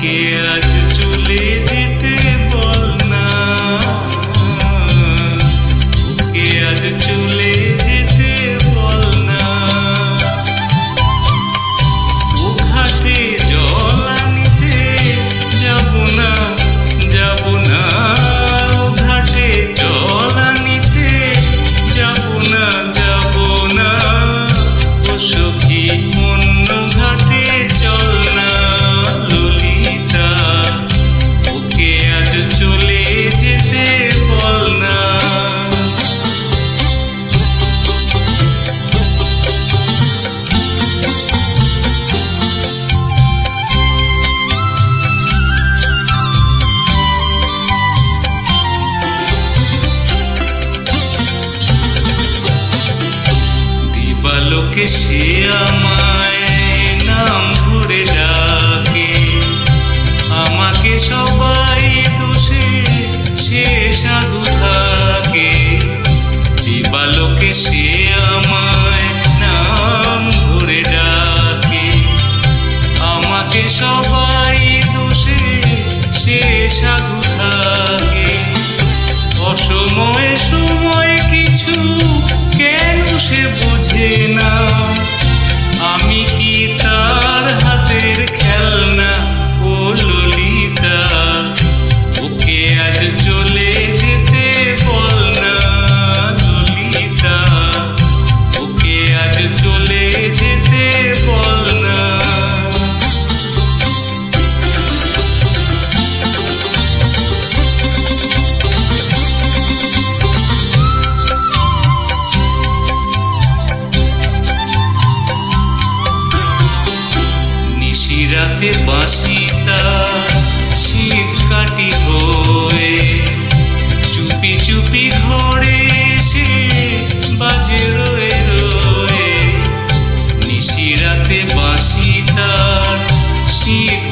ওকে আজ চলে যেতে বল না, ওকে আজ চলে যেতে বল না। ও ঘাটে জল আনিতে যাব না, যাব না। ও ঘাটে জল আনিতে যাব না, যাব না। ও সখী অন্য ঘাটে চল না ললিতা, ওকে আজ চলে যেতে বল না। দিবালোকে সে আমায় নাম ধরে ডাকে, আমাকে সবাই দোষে সে সাধু থাকে। দিবালোকে সে আমায় নাম ধরে ডাকে, আমাকে সবাই দোষে সে সাধু থাকে। অসময়ে সময় কিছু কেন সে বোঝে না, আমি কি তার হাতের খেলনা ও ললিতা, ওকে আজ চলে যেতে বল না ললিতা, ওকে আজ চলে যেতে বল না। নিশিরাতে বাঁশি তার শীত কাটি হয়ে, চুপি চুপি ঘরে এসে বাজে রয়ে রয়ে। নিশিরাতে বাঁশি তার শীত